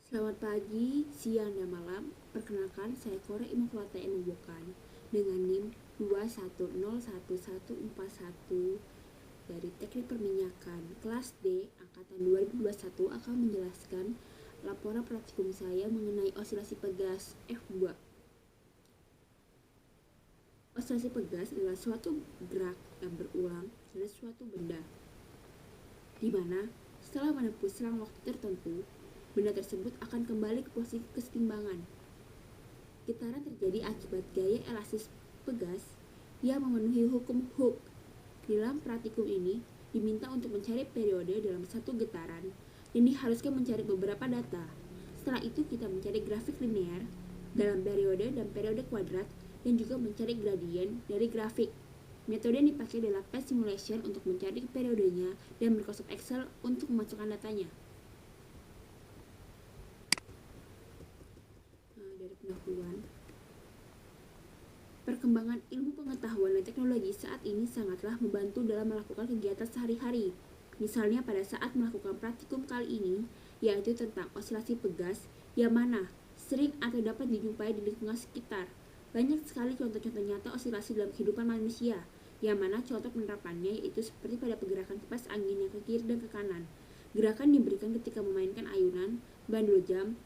Selamat pagi, siang, dan malam. Perkenalkan, saya Kore Immaculata Enubokan dengan NIM 2101141 dari Teknik Perminyakan kelas D angkatan 2021 akan menjelaskan laporan praktikum saya mengenai osilasi pegas F2. Osilasi pegas adalah suatu gerak yang berulang pada suatu benda, di mana setelah menempuh selang waktu tertentu, benda tersebut akan kembali ke posisi kesetimbangan. Getaran terjadi akibat gaya elastis pegas yang memenuhi hukum Hooke. Dalam praktikum ini, diminta untuk mencari periode dalam satu getaran dan diharuskan mencari beberapa data. Setelah itu kita mencari grafik linear dalam periode dan periode kuadrat dan juga mencari gradien dari grafik. Metode yang dipakai adalah path simulation untuk mencari periodenya dan Microsoft Excel untuk memasukkan datanya. Dari pendahuluan, perkembangan ilmu pengetahuan dan teknologi saat ini sangatlah membantu dalam melakukan kegiatan sehari-hari. Misalnya pada saat melakukan praktikum kali ini, yaitu tentang osilasi pegas yang mana sering atau dapat dijumpai di lingkungan sekitar. Banyak sekali contoh-contoh nyata osilasi dalam kehidupan manusia, yang mana contoh penerapannya yaitu seperti pada pergerakan kipas angin yang ke kiri dan ke kanan. Gerakan diberikan ketika memainkan ayunan, bandul jam,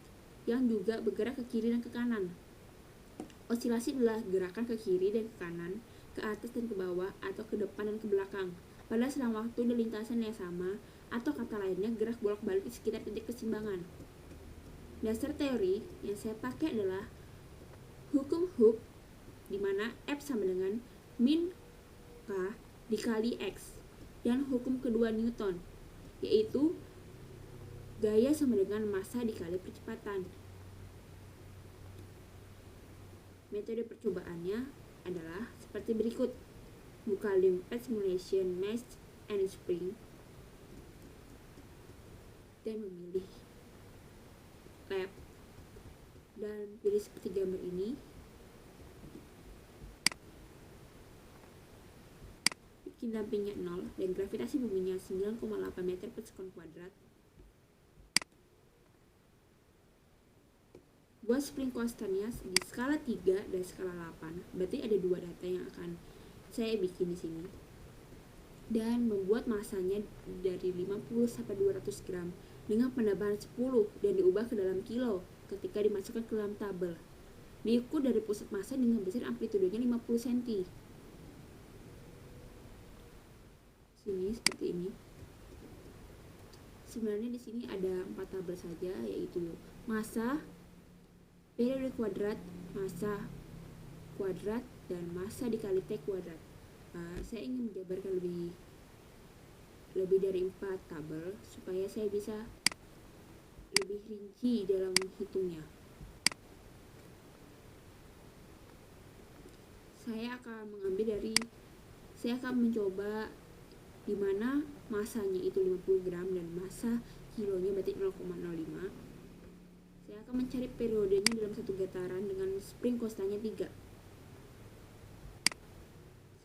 yang juga bergerak ke kiri dan ke kanan. Osilasi adalah gerakan ke kiri dan ke kanan, ke atas dan ke bawah, atau ke depan dan ke belakang pada selang waktu dan lintasan yang sama, atau kata lainnya gerak bolak-balik di sekitar titik keseimbangan. Dasar teori yang saya pakai adalah hukum Hooke, di mana F sama dengan min K dikali X, dan hukum kedua Newton, yaitu gaya sama dengan massa dikali percepatan. Metode percobaannya adalah seperti berikut. Buka link path simulation mesh and spring dan memilih lab dan pilih seperti gambar ini. Bikin dampingnya 0 dan gravitasi buminya 9,8 meter per sekon kuadrat. Buat spring constantnya di skala 3 dan skala 8. Berarti ada dua data yang akan saya bikin di sini. Dan membuat masanya dari 50 sampai 200 gram dengan penambahan 10 dan diubah ke dalam kilo ketika dimasukkan ke dalam tabel. Diukur dari pusat massa dengan besar amplitudenya 50 cm. Sini seperti ini. Sebenarnya di sini ada 4 tabel saja, yaitu massa, periode kuadrat, massa kuadrat, dan massa dikali T kuadrat. Saya ingin menjabarkan lebih dari 4 tabel supaya saya bisa lebih rinci dalam menghitungnya. Saya akan mencoba di mana masanya itu 50 gram dan massa kilonya berarti 0,05. Saya akan mencari periodenya dalam satu getaran dengan spring constantnya 3.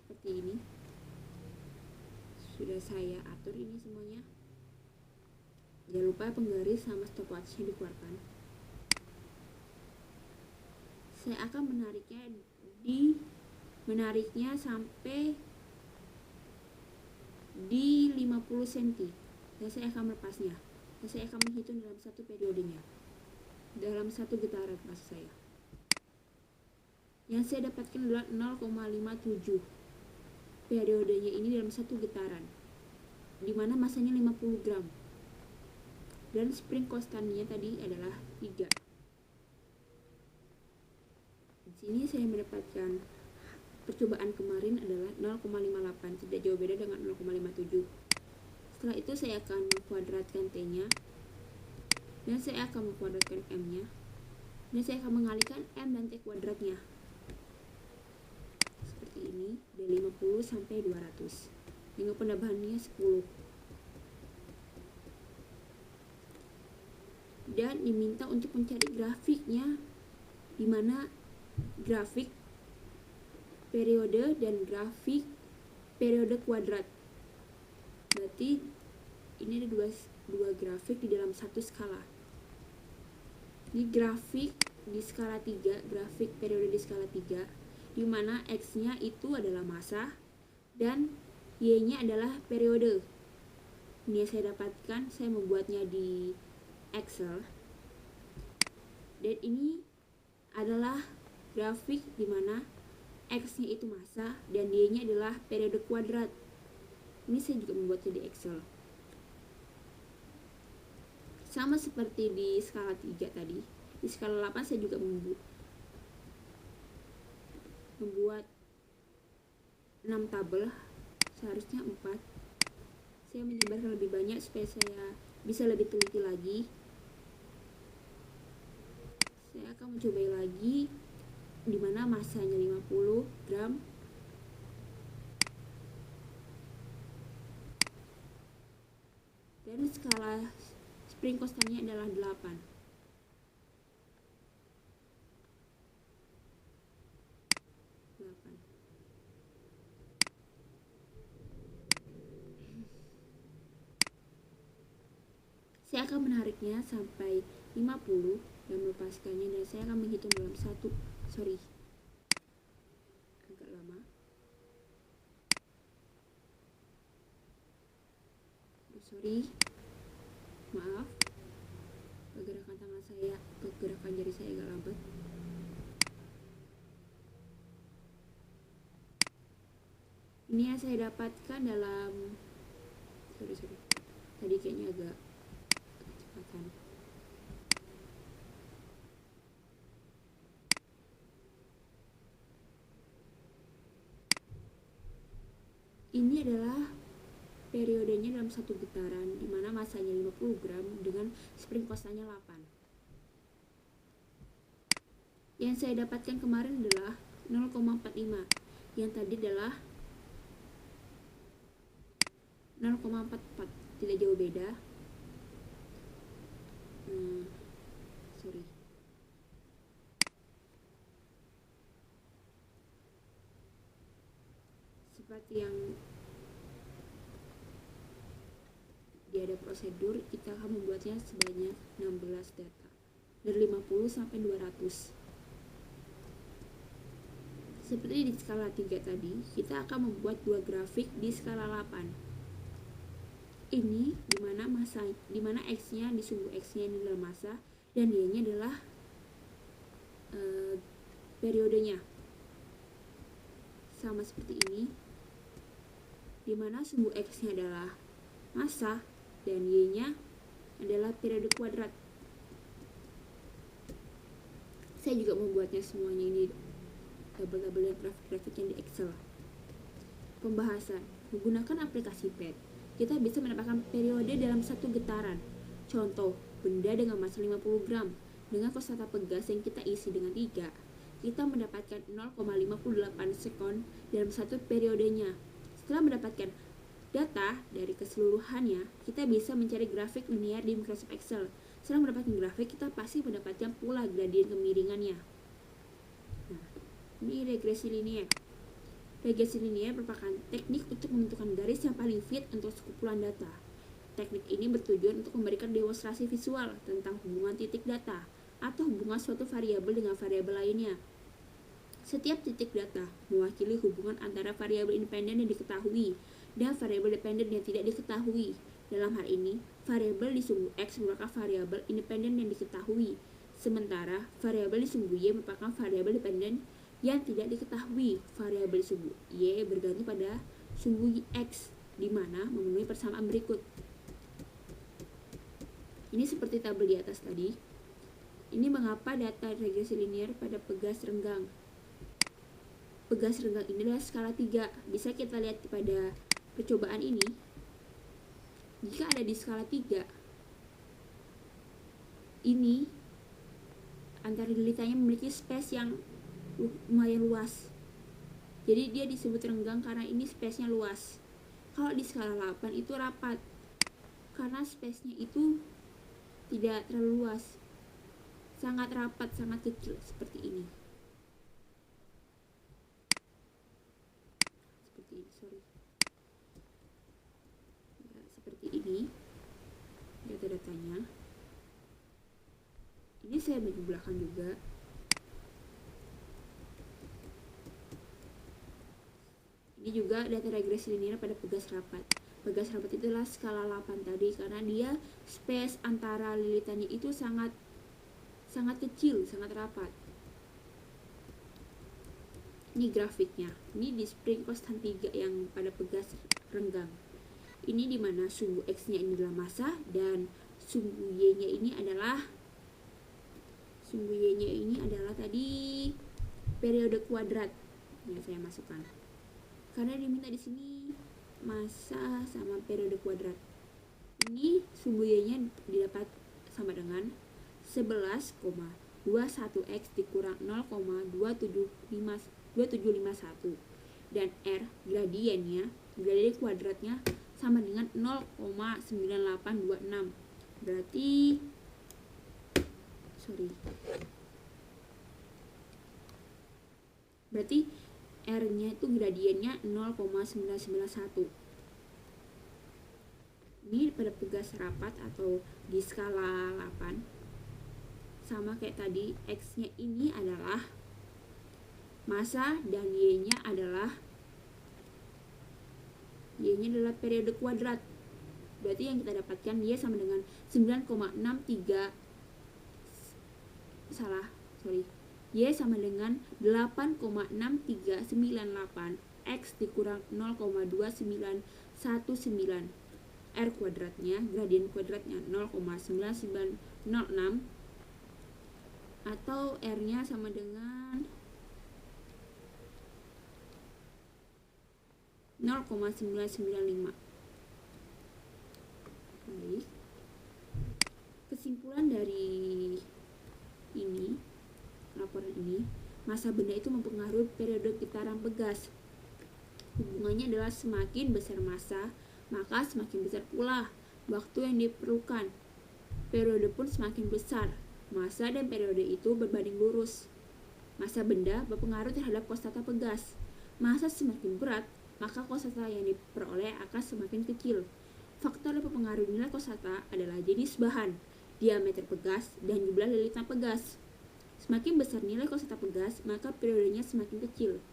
Seperti ini. Sudah saya atur ini semuanya. Jangan lupa penggaris sama stopwatchnya dikeluarkan. Saya akan menariknya sampai di 50 cm dan saya akan melepasnya dan saya akan menghitung dalam satu periodenya, dalam satu getaran maksud saya. Yang saya dapatkan adalah 0,57 periodenya ini dalam satu getaran, dimana masanya 50 gram dan spring constantnya tadi adalah 3. Di sini saya mendapatkan percobaan kemarin adalah 0,58, tidak jauh beda dengan 0,57. Setelah itu saya akan mengkuadratkan T-nya dan saya akan mengkuadratkan M-nya dan saya akan mengalihkan M dan T kuadratnya seperti ini dari 50 sampai 200 dengan penambahannya 10. Dan diminta untuk mencari grafiknya, di mana grafik periode dan grafik periode kuadrat. Berarti ini ada dua grafik di dalam satu skala. Ini grafik di skala 3, grafik periode di skala 3, di mana X-nya itu adalah masa dan Y-nya adalah periode. Ini yang saya dapatkan, saya membuatnya di Excel. Dan ini adalah grafik di mana X-nya itu masa dan Y-nya adalah periode kuadrat. Ini saya juga membuatnya di Excel. Sama seperti di skala 3 tadi, di skala 8 saya juga membuat 6 tabel, seharusnya 4. Saya menyebarkan lebih banyak supaya saya bisa lebih teliti lagi. Saya akan mencoba lagi di mana masanya 50 gram dan skala spring constantnya adalah 8. Saya akan menariknya sampai 50 dan melepaskannya, dan saya akan menghitung dalam agak lama. Maaf, pergerakan jari saya agak lambat. Ini yang saya dapatkan dalam tadi kayaknya agak kecepatan. Ini adalah periodenya dalam satu getaran, di mana masanya 50 gram dengan spring constantnya 8. Yang saya dapatkan kemarin adalah 0,45. Yang tadi adalah 0,44. Tidak jauh beda. Seperti yang ada prosedur, kita akan membuatnya sebanyak 16 data dari 50 sampai 200. Seperti di skala 3 tadi, kita akan membuat dua grafik di skala 8. Ini dimana X-nya di sumbu X-nya ini adalah masa dan Y-nya adalah periodenya. Sama seperti ini, dimana sumbu X-nya adalah masa dan Y-nya adalah periode kuadrat. Saya juga membuatnya semuanya ini tabel-tabel dan grafik-grafik yang di Excel. Pembahasan menggunakan aplikasi PET, kita bisa mendapatkan periode dalam satu getaran. Contoh, benda dengan massa 50 gram dengan konstanta pegas yang kita isi dengan 3, kita mendapatkan 0,58 sekon dalam satu periodenya. Setelah mendapatkan data dari keseluruhannya, kita bisa mencari grafik linear di Microsoft Excel. Setelah mendapatkan grafik, kita pasti mendapatkan pula gradien kemiringannya. Nah, ini regresi linear. Regresi linear merupakan teknik untuk menentukan garis yang paling fit untuk sekumpulan data. Teknik ini bertujuan untuk memberikan demonstrasi visual tentang hubungan titik data atau hubungan suatu variabel dengan variabel lainnya. Setiap titik data mewakili hubungan antara variabel independen yang diketahui dan variabel dependen yang tidak diketahui. Dalam hal ini, variabel di sumbu X merupakan variabel independen yang diketahui, sementara variabel di sumbu Y merupakan variabel dependen yang tidak diketahui. Variabel di sumbu Y bergantung pada sumbu X, di mana memenuhi persamaan berikut. Ini seperti tabel di atas tadi. Ini mengapa data regresi linear pada pegas renggang. Pegas renggang ini adalah skala 3. Bisa kita lihat pada percobaan ini. Jika ada di skala 3, ini antara lilitanya memiliki space yang lumayan luas. Jadi dia disebut renggang karena ini space-nya luas. Kalau di skala 8 itu rapat, karena space-nya itu tidak terlalu luas, sangat rapat, sangat kecil seperti ini. Seperti ini data-datanya. Ini saya bagi belakang juga. Ini juga data regresi linear pada pegas rapat. Pegas rapat itulah skala 8 tadi, karena dia space antara lilitannya itu sangat kecil, sangat rapat. Ini grafiknya. Ini di spring konstan 3 yang pada pegas renggang. Ini dimana sumbu X-nya ini adalah massa dan sumbu Y-nya ini adalah tadi periode kuadrat yang saya masukkan. Karena diminta di sini massa sama periode kuadrat. Ini sumbu Y-nya didapat sama dengan 11,21 X dikurang 0,2751 dan R gradien kuadratnya sama dengan 0,9826. Berarti R-nya itu gradiennya 0,991. Ini pada pegas rapat atau di skala 8. Sama kayak tadi, X-nya ini adalah massa dan Y-nya adalah periode kuadrat. Berarti yang kita dapatkan Y sama dengan 9,63 Y sama dengan 8,6398 X dikurang 0,2919. R kuadratnya, gradien kuadratnya 0,9906 atau R-nya sama dengan 0,995. Baik. Kesimpulan dari laporan ini, massa benda itu mempengaruhi periode getaran pegas. Hubungannya adalah semakin besar massa, maka semakin besar pula waktu yang diperlukan. Periode pun semakin besar. Massa dan periode itu berbanding lurus. Massa benda berpengaruh terhadap kostata pegas. Massa semakin berat, maka kostata yang diperoleh akan semakin kecil. Faktor yang mempengaruhi nilai kostata adalah jenis bahan, diameter pegas, dan jumlah lilitan pegas. Semakin besar nilai kostata pegas, maka periodenya semakin kecil.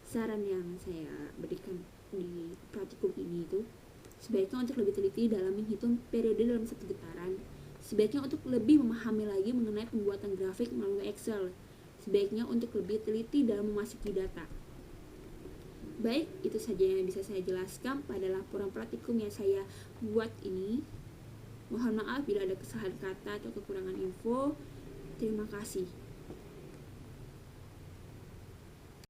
Saran yang saya berikan di praktikum ini itu, sebaiknya untuk lebih teliti dalam menghitung periode dalam satu getaran, sebaiknya untuk lebih memahami lagi mengenai pembuatan grafik melalui Excel, sebaiknya untuk lebih teliti dalam memasuki data. Baik, itu saja yang bisa saya jelaskan pada laporan praktikum yang saya buat ini. Mohon maaf bila ada kesalahan kata atau kekurangan info. Terima kasih.